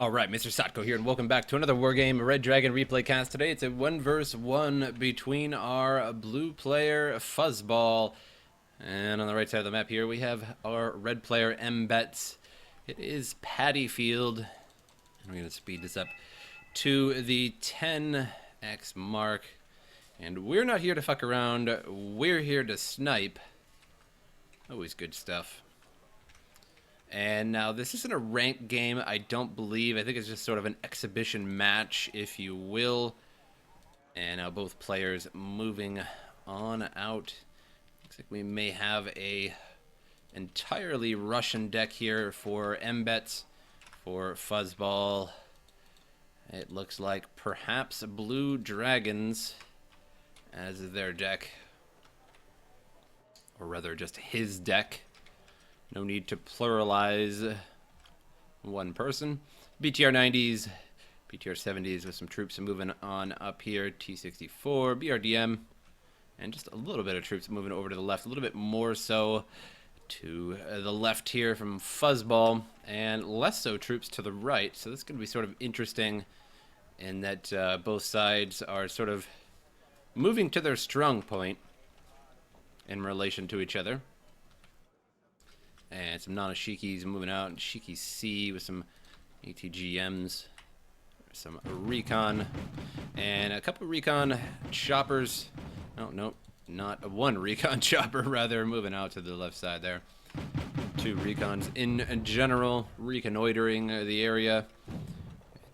Alright, MrSotko here, and welcome back to another Wargame Red Dragon replay cast. Today it's a 1v1 between our blue player, Fuzzball, and on the right side of the map here we have our red player, Mbetts. It is Paddy Field, and we're going to speed this up to the 10x mark. And we're not here to fuck around, we're here to snipe. Always good stuff. And now, this isn't a ranked game, I don't believe. I think it's just sort of an exhibition match, if you will. And now both players moving on out. Looks like we may have a entirely Russian deck here for Mbetts. For Fuzzball, it looks like perhaps Blue Dragons as their deck. Or rather, just his deck. No need to pluralize one person. BTR 90s, BTR 70s with some troops moving on up here. T64, BRDM, and just a little bit of troops moving over to the left. A little bit more so to the left here from Fuzzball, and less so troops to the right. So this is going to be sort of interesting in that both sides are sort of moving to their strong point in relation to each other. And some Nanashikis moving out, and Shiki C with some ATGMs, some recon, and a couple recon choppers. Oh, no, not one recon chopper, rather, moving out to the left side there. Two recons in general, reconnoitering the area.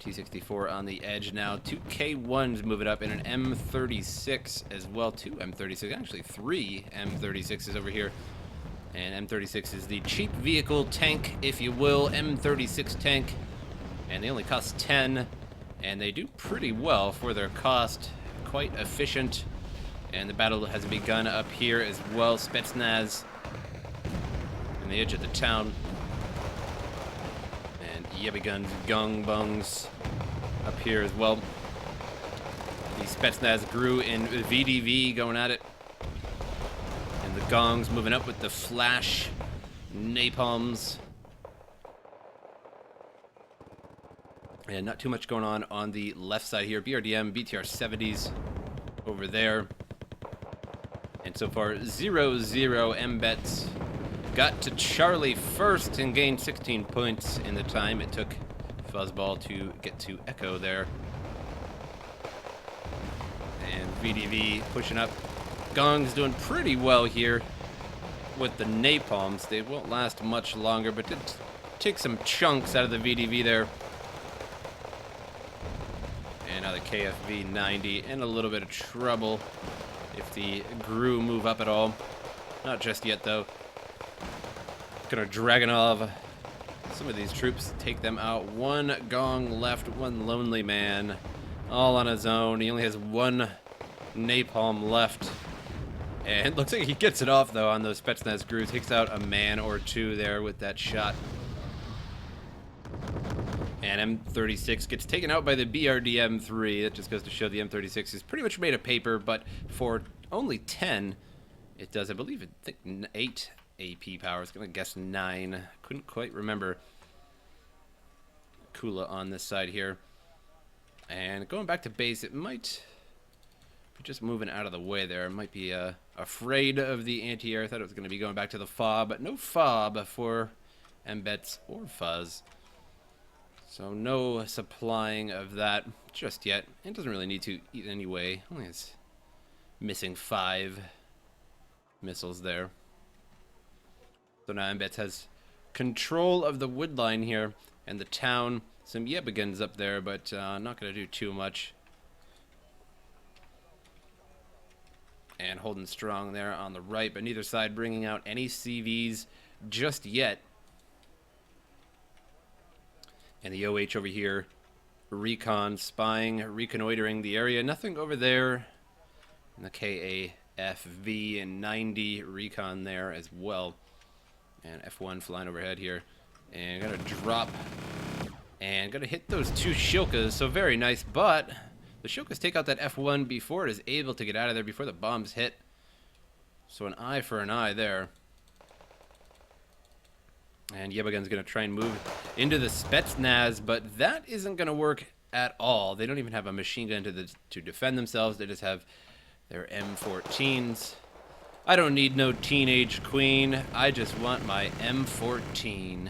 T64 on the edge now. Two K1s moving up, and an M36 as well. Two M36, actually three M36s over here. And M36 is the cheap vehicle tank, if you will, M36 tank. And they only cost 10, and they do pretty well for their cost. Quite efficient. And the battle has begun up here as well. ZLsmSi on the edge of the town. And Yebby guns, gong bungs up here as well. The ZLsmSi grew in VDV going at it. The gongs moving up with the flash napalms. And not too much going on the left side here. BRDM, BTR 70s over there. And so far, 0-0 Mbetts got to Charlie first and gained 16 points in the time it took Fuzzball to get to Echo there. And VDV pushing up. Gong's doing pretty well here with the napalms. They won't last much longer, but did take some chunks out of the VDV there. And now the KFV 90 in a little bit of trouble if the GRU move up at all. Not just yet, though. Gonna Dragonov some of these troops, take them out. One gong left, one lonely man, all on his own. He only has one napalm left. And looks like he gets it off, though, on those ZLsmSi GRU. Takes out a man or two there with that shot. And M36 gets taken out by the BRDM-3. That just goes to show the M36 is pretty much made of paper, but for only 10, it does, I believe, 8 AP power. I was going to guess 9. Couldn't quite remember. Kula on this side here. And going back to base, it might... just moving out of the way there. Might be afraid of the anti-air. I thought it was going to be going back to the fob, but no fob for Mbetts or Fuzz. So no supplying of that just yet. It doesn't really need to eat anyway. Only it's missing 5 missiles there. So now Mbetts has control of the wood line here and the town. Some Yebigans up there, but not going to do too much. And holding strong there on the right, but neither side bringing out any CVs just yet. And the OH over here, recon, spying, reconnoitering the area. Nothing over there. And the KAFV and 90 recon there as well. And F1 flying overhead here. And gonna drop. And gonna hit those 2 Shilkas, so very nice, but... the Shilkas take out that F1 before it is able to get out of there, before the bombs hit. So an eye for an eye there. And Yebagun's going to try and move into the Spetsnaz, but that isn't going to work at all. They don't even have a machine gun to defend themselves. They just have their M14s. I don't need no teenage queen. I just want my M14.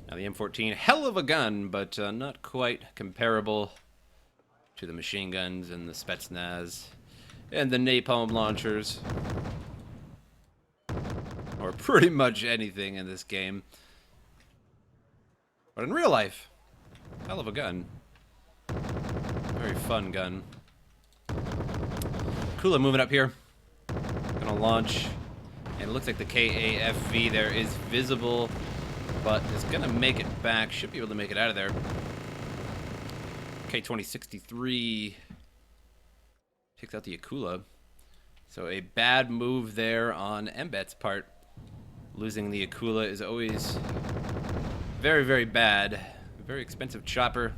Now the M14, hell of a gun, but not quite comparable to the machine guns and the Spetsnaz and the napalm launchers. Or pretty much anything in this game. But in real life, hell of a gun. Very fun gun. Kula moving up here. Gonna launch. And it looks like the KAFV there is visible, but is gonna make it back. Should be able to make it out of there. K-2063 picks out the Akula. So a bad move there on Mbetts' part. Losing the Akula is always very, very bad. A very expensive chopper.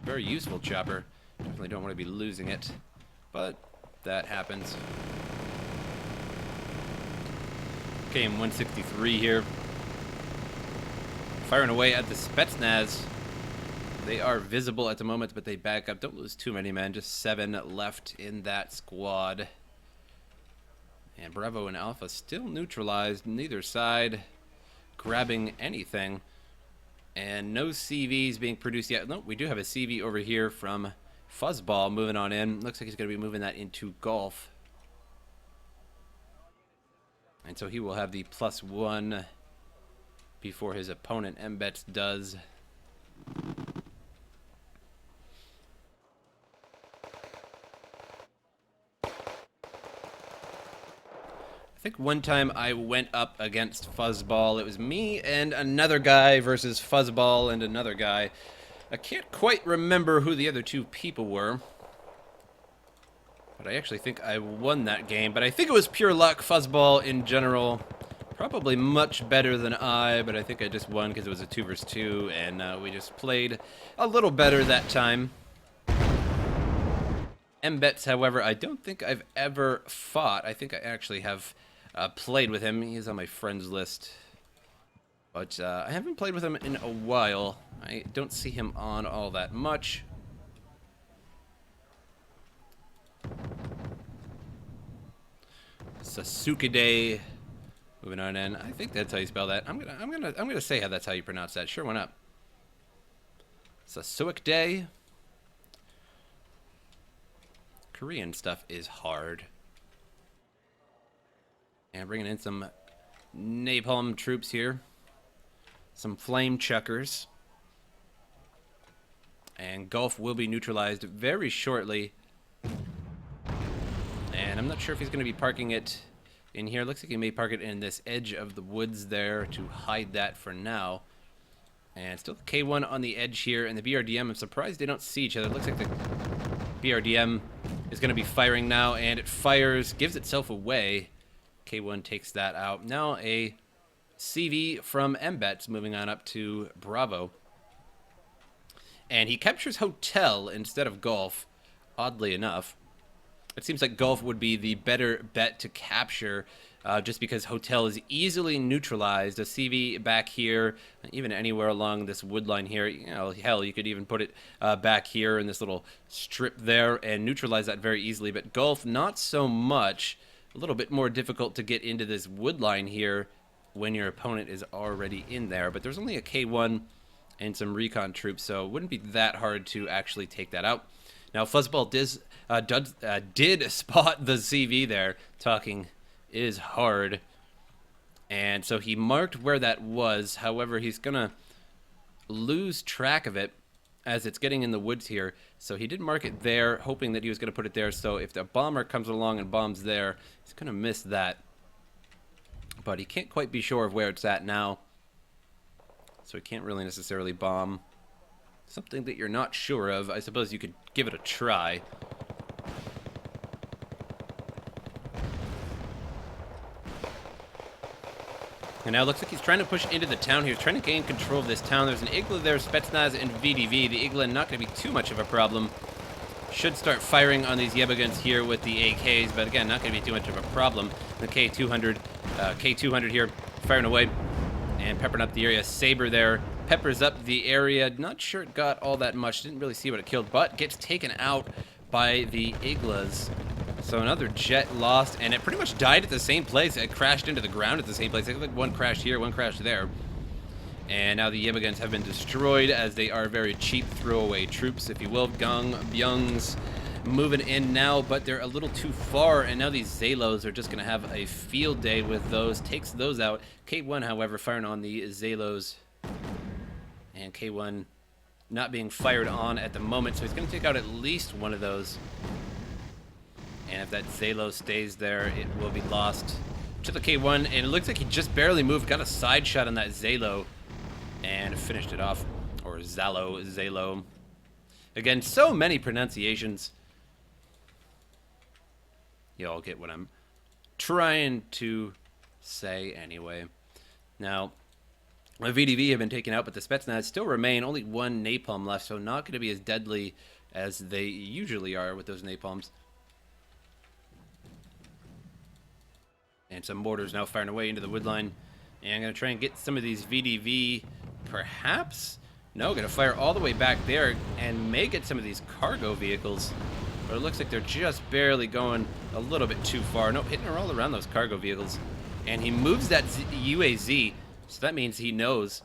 Very useful chopper. Definitely don't want to be losing it. But that happens. KM-163 here. Firing away at the Spetsnaz. They are visible at the moment, but they back up. Don't lose too many men. Just 7 left in that squad. And Bravo and Alpha still neutralized. Neither side grabbing anything. And no CVs being produced yet. No, we do have a CV over here from Fuzzball moving on in. Looks like he's going to be moving that into golf. And so he will have the +1 before his opponent Mbetts does. I think one time I went up against Fuzzball. It was me and another guy versus Fuzzball and another guy. I can't quite remember who the other 2 people were. But I actually think I won that game. But I think it was pure luck. Fuzzball in general, probably much better than I. But I think I just won because it was a 2 versus 2. And we just played a little better that time. Mbetts, however, I don't think I've ever fought. I think I actually have played with him. He's on my friends list. But I haven't played with him in a while. I don't see him on all that much. Sasuke moving on in. I think that's how you spell that. I'm gonna say how that's how you pronounce that. Sure, why not? Sasuke. Korean stuff is hard. And bringing in some napalm troops here. Some flame chuckers. And Gulf will be neutralized very shortly. And I'm not sure if he's going to be parking it in here. Looks like he may park it in this edge of the woods there to hide that for now. And still K1 on the edge here. And the BRDM, I'm surprised they don't see each other. Looks like the BRDM is going to be firing now. And it fires, gives itself away. K1 takes that out. Now a CV from Mbetts moving on up to Bravo. And he captures Hotel instead of Golf, oddly enough. It seems like Golf would be the better bet to capture just because Hotel is easily neutralized. A CV back here, even anywhere along this wood line here, you know, hell, you could even put it back here in this little strip there and neutralize that very easily. But Golf, not so much. A little bit more difficult to get into this wood line here when your opponent is already in there. But there's only a K1 and some recon troops, so it wouldn't be that hard to actually take that out. Now, Fuzzball did spot the CV there. Talking is hard. And so he marked where that was. However, he's going to lose track of it as it's getting in the woods here. So he did mark it there, hoping that he was going to put it there. So if the bomber comes along and bombs there, he's going to miss that. But he can't quite be sure of where it's at now. So he can't really necessarily bomb something that you're not sure of. I suppose you could give it a try. And now it looks like he's trying to push into the town here. He's trying to gain control of this town. There's an Igla there, Spetsnaz, and VDV. The Igla not going to be too much of a problem. should start firing on these Yebagans here with the AKs, but again, not going to be too much of a problem. The K200 here firing away and peppering up the area. Saber there peppers up the area. Not sure it got all that much. Didn't really see what it killed, but gets taken out by the Iglas. So another jet lost, and it pretty much died at the same place. It crashed into the ground at the same place. I think one crashed here, one crashed there. And now the Yebagans have been destroyed, as they are very cheap throwaway troops, if you will. Byung's moving in now, but they're a little too far, and now these Zelos are just going to have a field day with those. Takes those out. K1, however, firing on the Zelos. And K1 not being fired on at the moment, so he's going to take out at least one of those. And if that Zelo stays there, it will be lost to the K1. And it looks like he just barely moved, got a side shot on that Zelo, and finished it off. Or Zelo. Again, so many pronunciations. You all get what I'm trying to say anyway. Now, the VDV have been taken out, but the Spetsnaz still remain. Only one napalm left, so not going to be as deadly as they usually are with those napalms. And some mortars now firing away into the woodline. And I'm going to try and get some of these VDV, perhaps? No, going to fire all the way back there and may get some of these cargo vehicles. But it looks like they're just barely going a little bit too far. Nope, hitting her all around those cargo vehicles. And he moves that UAZ, so that means he knows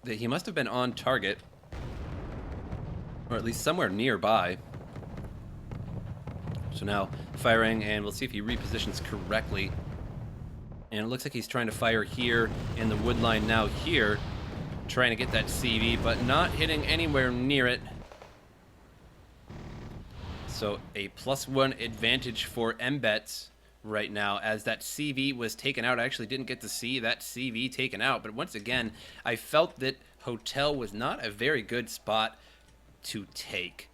that he must have been on target. Or at least somewhere nearby. So now firing, and we'll see if he repositions correctly. And it looks like he's trying to fire here in the woodline now here. Trying to get that CV, but not hitting anywhere near it. So a +1 advantage for Mbetts right now, as that CV was taken out. I actually didn't get to see that CV taken out, but once again, I felt that Hotel was not a very good spot to take.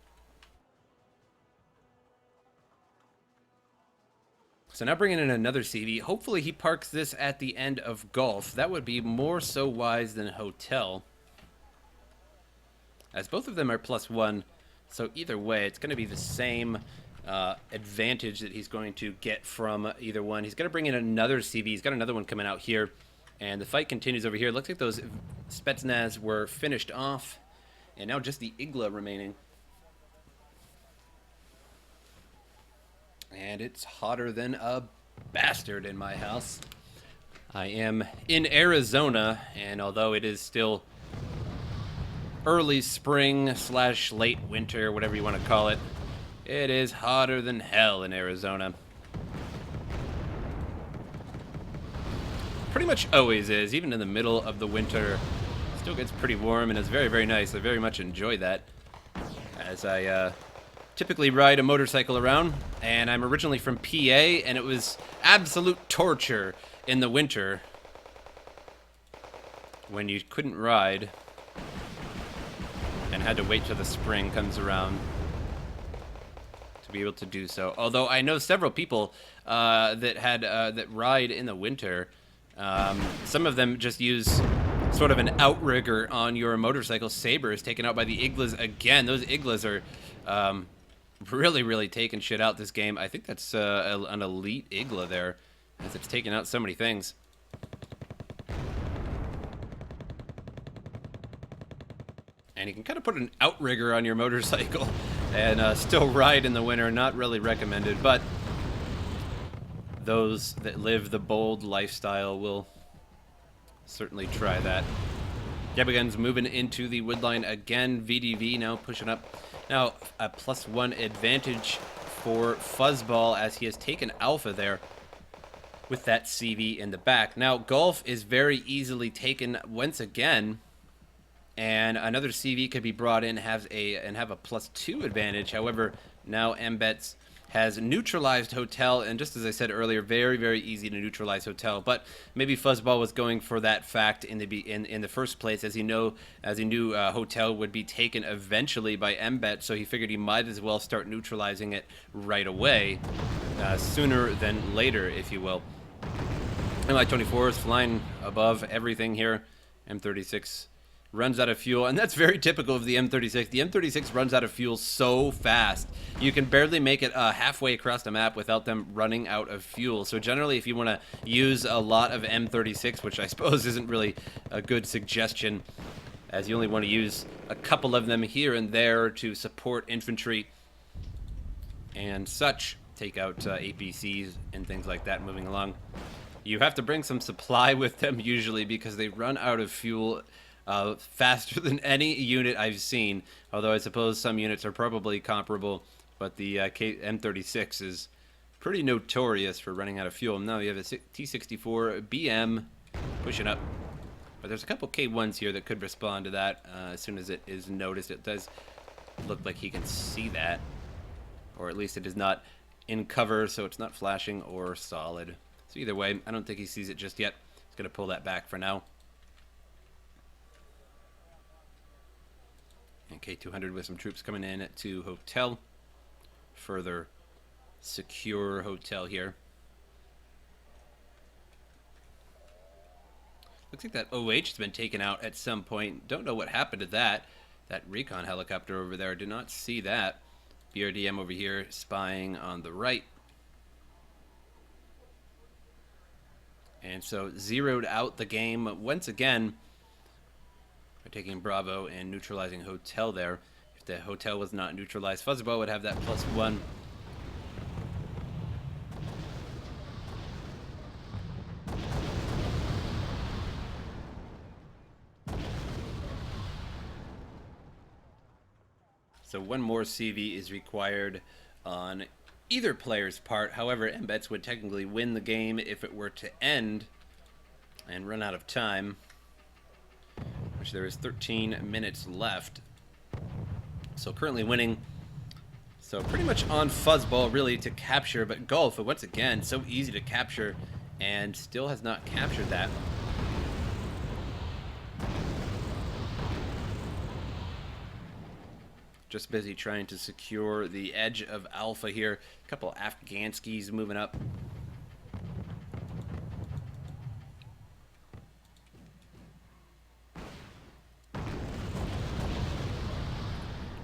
So now bringing in another CV. Hopefully he parks this at the end of Gulf. That would be more so wise than Hotel, as both of them are +1. So either way, it's going to be the same advantage that he's going to get from either one. He's going to bring in another CV. He's got another one coming out here. And the fight continues over here. Looks like those Spetsnaz were finished off. And now just the Igla remaining. And it's hotter than a bastard in my house. I am in Arizona, and although it is still early spring / late winter, whatever you want to call it, it is hotter than hell in Arizona. Pretty much always is, even in the middle of the winter. Still gets pretty warm, and it's very, very nice. I very much enjoy that, as I typically ride a motorcycle around, and I'm originally from PA, and it was absolute torture in the winter when you couldn't ride and had to wait till the spring comes around to be able to do so. Although I know several people that ride in the winter. Some of them just use sort of an outrigger on your motorcycle. Saber is taken out by the Iglas again. Those Iglas are really, really taking shit out this game. I think that's an elite Igla there, as it's taken out so many things. And you can kind of put an outrigger on your motorcycle and still ride in the winter. Not really recommended, but those that live the bold lifestyle will certainly try that. Yebagans moving into the woodline again. VDV now pushing up. Now, a +1 advantage for Fuzzball, as he has taken Alpha there with that CV in the back. Now, Gulf is very easily taken once again, and another CV could be brought in have a +2 advantage. However, now Mbetts has neutralized Hotel, and just as I said earlier, very, very easy to neutralize Hotel. But maybe Fuzzball was going for that fact in the first place, as he knew Hotel would be taken eventually by Mbetts, so he figured he might as well start neutralizing it right away, sooner than later, if you will. MI-24 is flying above everything here. M36 runs out of fuel, and that's very typical of the M36. The M36 runs out of fuel so fast. You can barely make it halfway across the map without them running out of fuel. So generally, if you want to use a lot of M36, which I suppose isn't really a good suggestion, as you only want to use a couple of them here and there to support infantry and such, take out APCs and things like that moving along. You have to bring some supply with them usually because they run out of fuel faster than any unit I've seen, although I suppose some units are probably comparable, but the M36 is pretty notorious for running out of fuel. Now you have a T-64 BM pushing up, but there's a couple K1s here that could respond to that as soon as it is noticed. It does look like he can see that, or at least it is not in cover, so it's not flashing or solid. So either way, I don't think he sees it just yet. He's going to pull that back for now. And K200 with some troops coming in to hotel. Further secure hotel here. Looks like that OH has been taken out at some point. Don't know what happened to that. That recon helicopter over there, did not see that. BRDM over here spying on the right. And so zeroed out the game once again. We're taking Bravo and neutralizing hotel there. If the hotel was not neutralized, Fuzzball would have that +1. So one more CV is required on either player's part. However, Mbetts would technically win the game if it were to end and run out of time, which there is 13 minutes left. So currently winning. So pretty much on Fuzzball really to capture, but Gulf, once again, so easy to capture and still has not captured that. Just busy trying to secure the edge of Alpha here. A couple Afghanskis moving up.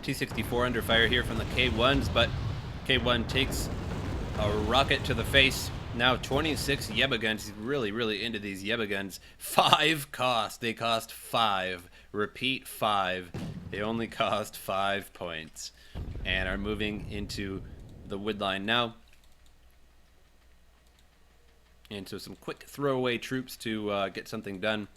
T-64 under fire here from the K1s, but K1 takes a rocket to the face. Now 26 Yeba guns. He's really into these Yeba guns. 5 cost. They cost 5. Repeat, 5. They only cost 5 points and are moving into the wood line now. And so some quick throwaway troops to get something done.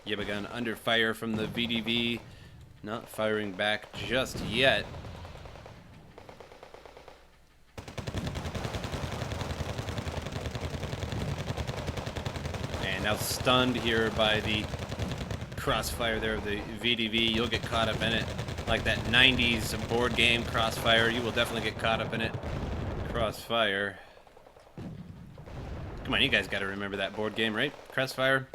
Yeba gun under fire from the VDV. Not firing back just yet. And now stunned here by the crossfire there of the VDV. You'll get caught up in it. Like that 90s board game crossfire. You will definitely get caught up in it. Crossfire. Come on, you guys got to remember that board game, right? Crossfire.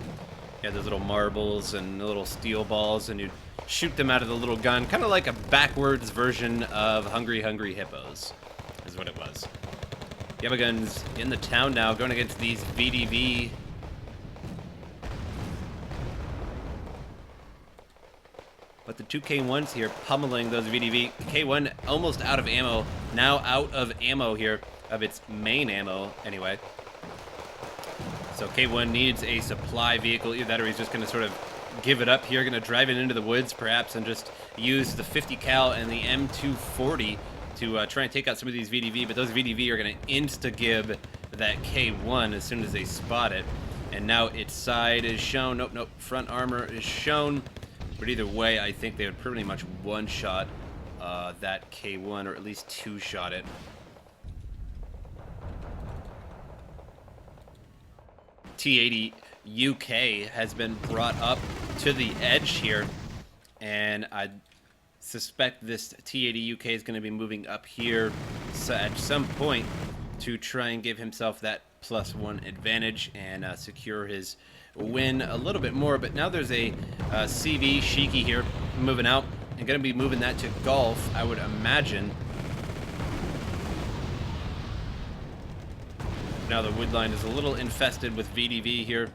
You had those little marbles and the little steel balls, and you'd shoot them out of the little gun, kind of like a backwards version of Hungry Hungry Hippos, is what it was. Yeba guns in the town now, going against these VDV. But the two K1s here pummeling those VDV. K1 almost out of ammo, now out of ammo here, of its main ammo anyway. So K1 needs a supply vehicle, either that or he's just going to sort of give it up here, going to drive it into the woods perhaps and just use the 50 cal and the M240 to try and take out some of these VDV, but those VDV are going to insta-gib that K1 as soon as they spot it. And now its side is shown. Nope, front armor is shown. But either way, I think they would pretty much one-shot that K1, or at least two-shot it. T80 UK has been brought up to the edge here, and I suspect this T80 UK is going to be moving up here at some point to try and give himself that +1 advantage and secure his win a little bit more. But now there's a CV Shiki here moving out. and going to be moving that to golf, I would imagine. Now the wood line is a little infested with VDV here.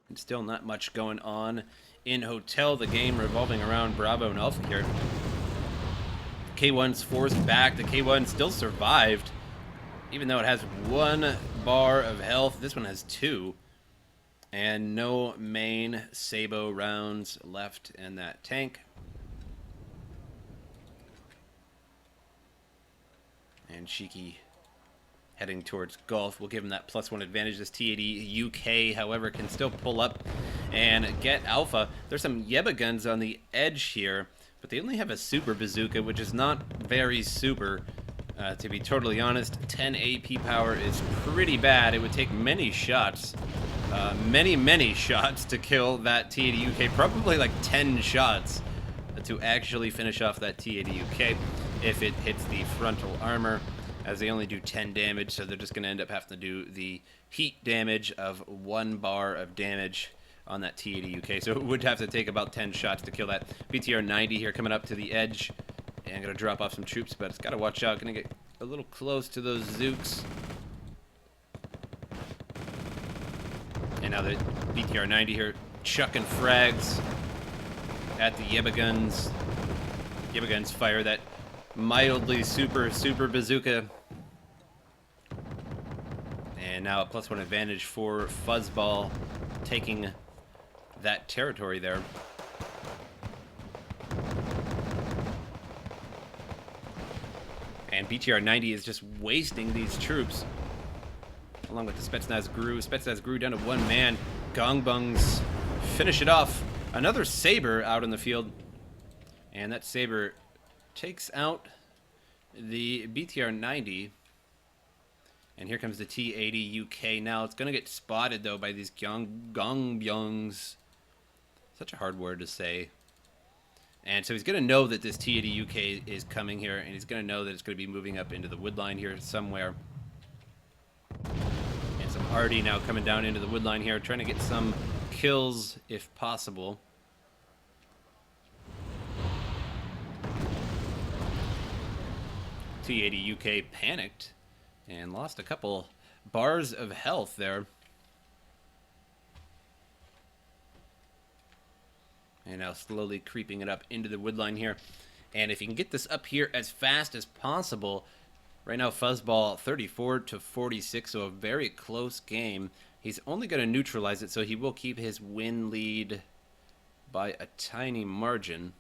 And still not much going on in Hotel, the game revolving around Bravo and Alpha here. K1's forced back. The K1 still survived, even though it has 1 bar of health. This one has 2. And no main Sabo rounds left in that tank. And Shiki heading towards golf. We'll give him that +1 advantage. This T80 UK, however, can still pull up and get Alpha. There's some Yeba guns on the edge here, but they only have a super bazooka, which is not very super. To be totally honest, 10 AP power is pretty bad. It would take many shots, many shots to kill that T80 UK. Probably like 10 shots to actually finish off that T80 UK if it hits the frontal armor, as they only do 10 damage, so they're just going to end up having to do the heat damage of 1 bar of damage on that T80 UK. So it would have to take about 10 shots to kill that. BTR 90 here coming up to the edge. And going to drop off some troops, but it's got to watch out. Going to get a little close to those Zooks. And now the BTR 90 here chucking frags at the Yeba guns. Yeba guns fire that mildly super bazooka. And now a +1 advantage for Fuzzball, taking that territory there. And BTR 90 is just wasting these troops, along with the Spetsnaz Gru. Spetsnaz Gru down to 1 man. Gongbungs finish it off. Another Saber out in the field. And that Saber takes out the BTR 90. And here comes the T80 UK. Now it's going to get spotted, though, by these Gongbungs. Such a hard word to say. And so he's going to know that this T80 UK is coming here, and he's going to know that it's going to be moving up into the woodline here somewhere. And some Artie now coming down into the woodline here, trying to get some kills if possible. T80 UK panicked and lost a couple bars of health there. And now slowly creeping it up into the woodline here. And if you can get this up here as fast as possible. Right now, Fuzzball 34-46, so a very close game. He's only going to neutralize it, so he will keep his win lead by a tiny margin.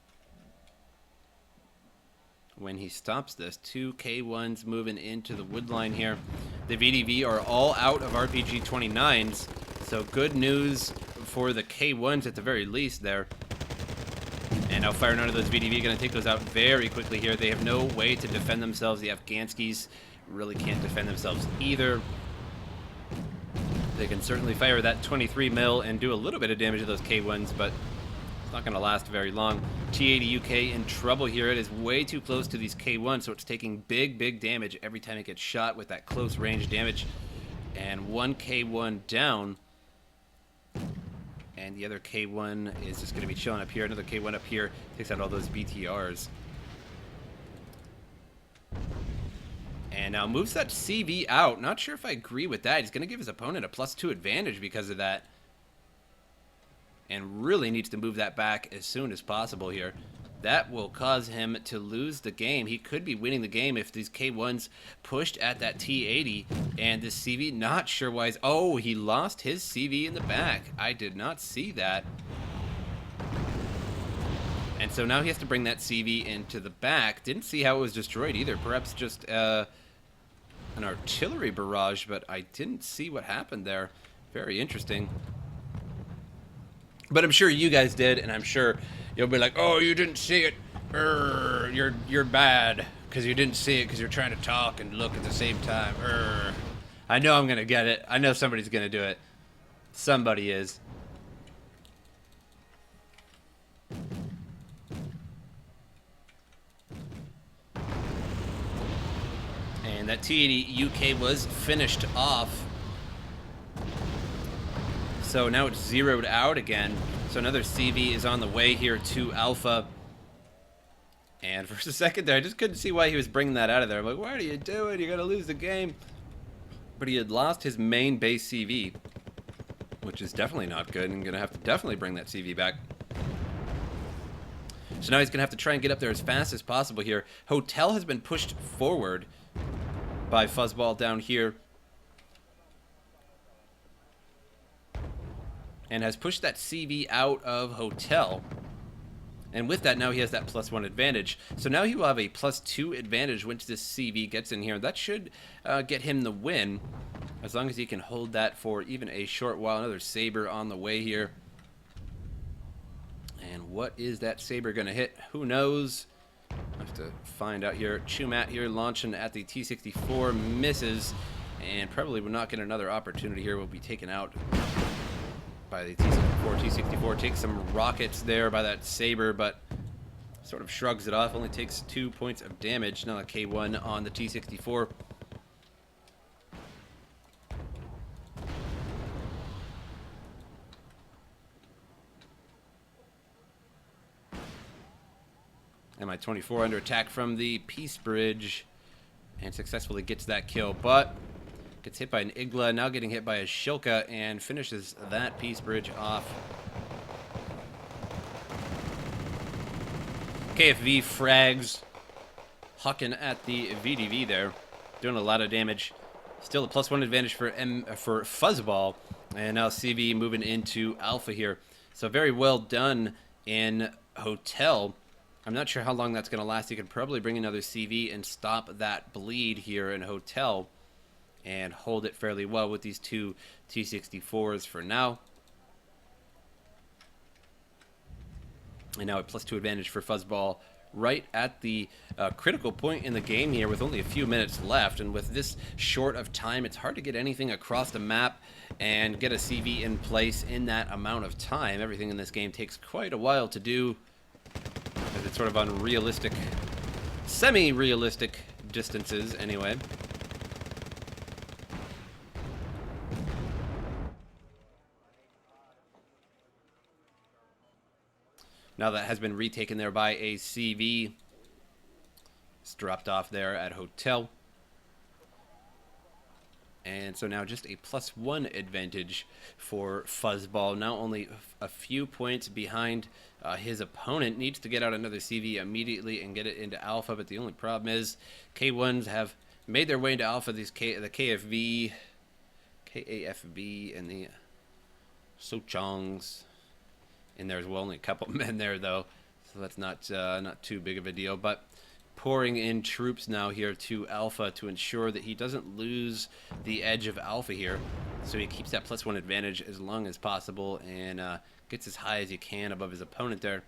When he stops this, 2 K1s moving into the woodline here. The VDV are all out of RPG 29s, so good news for the K1s at the very least there. And now firing onto those VDV, going to take those out very quickly here. They have no way to defend themselves. The Afghanskis really can't defend themselves either. They can certainly fire that 23 mil and do a little bit of damage to those K1s, but it's not going to last very long. T80 UK in trouble here. It is way too close to these K1s, so it's taking big damage every time it gets shot with that close range damage. And 1 K1 down. And the other K1 is just going to be chilling up here. Another K1 up here takes out all those BTRs. And now moves that CV out. Not sure if I agree with that. He's going to give his opponent a +2 advantage because of that. And really needs to move that back as soon as possible here. That will cause him to lose the game. He could be winning the game if these K1s pushed at that T80. And this CV, not sure why. Oh, he lost his CV in the back. I did not see that. And so now he has to bring that CV into the back. Didn't see how it was destroyed either. Perhaps just an artillery barrage, but I didn't see what happened there. Very interesting. But I'm sure you guys did, and I'm sure you'll be like, oh, you didn't see it. You're bad because you didn't see it because you're trying to talk and look at the same time. I know I'm going to get it. I know somebody's going to do it. Somebody is. And that T80 UK was finished off. So now it's zeroed out again. So another CV is on the way here to Alpha. And for a second there, I just couldn't see why he was bringing that out of there. I'm like, what are you doing? You're going to lose the game. But he had lost his main base CV, which is definitely not good, and going to have to definitely bring that CV back. So now he's going to have to try and get up there as fast as possible here. Hotel has been pushed forward by Fuzzball down here, and has pushed that CV out of Hotel. And with that, now he has that +1 advantage. So now he will have a +2 advantage once this CV gets in here. That should get him the win, as long as he can hold that for even a short while. Another Saber on the way here. And what is that Saber going to hit? Who knows? I have to find out here. Chumat here launching at the T64, misses, and probably will not get another opportunity here. Will be taken out by the T64. T64 takes some rockets there by that Saber, but sort of shrugs it off. Only takes 2 points of damage. Now a K1 on the T64. MI24 under attack from the Peace Bridge, and successfully gets that kill, but gets hit by an Igla, now getting hit by a Shilka, and finishes that Peace Bridge off. KFV frags Hucking at the VDV there, doing a lot of damage. Still a +1 advantage for Fuzzball, and now CV moving into Alpha here. So very well done in Hotel. I'm not sure how long that's going to last. You could probably bring another CV and stop that bleed here in Hotel and hold it fairly well with these two T64s for now. And now a +2 advantage for Fuzzball right at the critical point in the game here with only a few minutes left. And with this short of time, it's hard to get anything across the map and get a CV in place in that amount of time. Everything in this game takes quite a while to do, as it's sort of unrealistic, semi-realistic distances anyway. Now that has been retaken there by a CV. It's dropped off there at Hotel. And so now just a +1 advantage for Fuzzball. Now only a few points behind his opponent. Needs to get out another CV immediately and get it into Alpha. But the only problem is K1s have made their way into Alpha. These the KFV, KAFB, and the Sochongs in there as well. Only a couple men there though, so that's not too big of a deal. But pouring in troops now here to Alpha to ensure that he doesn't lose the edge of Alpha here, so he keeps that +1 advantage as long as possible and gets as high as he can above his opponent there.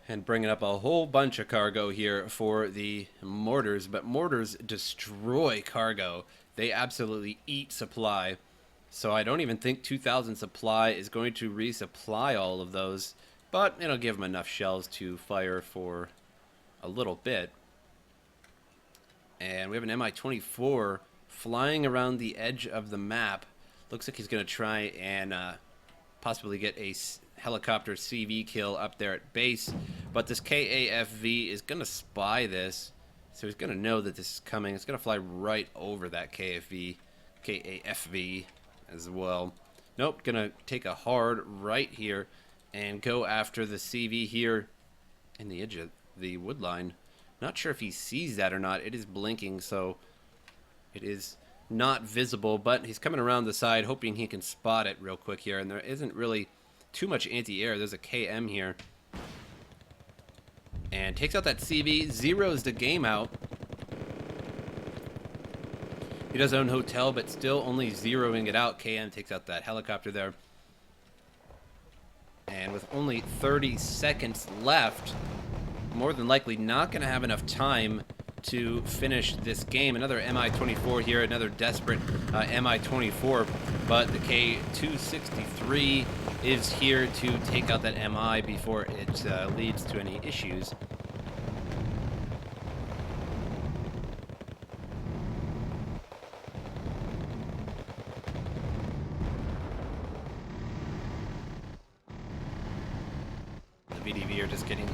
And bringing up a whole bunch of cargo here for the mortars, but mortars destroy cargo. They absolutely eat supply. So I don't even think 2,000 supply is going to resupply all of those, but it'll give them enough shells to fire for a little bit. And we have an Mi-24 flying around the edge of the map. Looks like he's going to try and possibly get a helicopter CV kill up there at base, but this KAFV is going to spy this, so he's going to know that this is coming. It's going to fly right over that KAFV as well. Nope, going to take a hard right here and go after the CV here in the edge of the wood line. Not sure if he sees that or not. It is blinking, so it is not visible, but he's coming around the side hoping he can spot it real quick here, and there isn't really too much anti-air. There's a KM here. And takes out that CV, zeroes the game out. He does own Hotel, but still only zeroing it out. KM takes out that helicopter there. And with only 30 seconds left, more than likely not going to have enough time to finish this game. Another MI-24 here, another desperate MI-24, but the K-263 is here to take out that MI before it leads to any issues. The VDV are just getting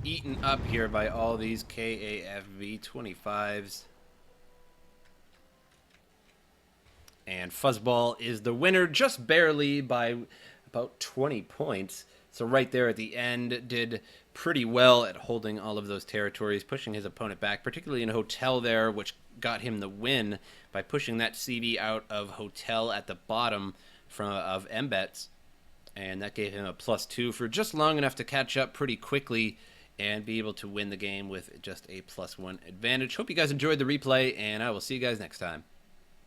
eaten up here by all these KAFV 25s. And Fuzzball is the winner, just barely by about 20 points. So right there at the end, did pretty well at holding all of those territories, pushing his opponent back, particularly in Hotel there, which got him the win by pushing that CV out of Hotel at the bottom of Mbetts. And that gave him a +2 for just long enough to catch up pretty quickly and be able to win the game with just a +1 advantage. Hope you guys enjoyed the replay, and I will see you guys next time.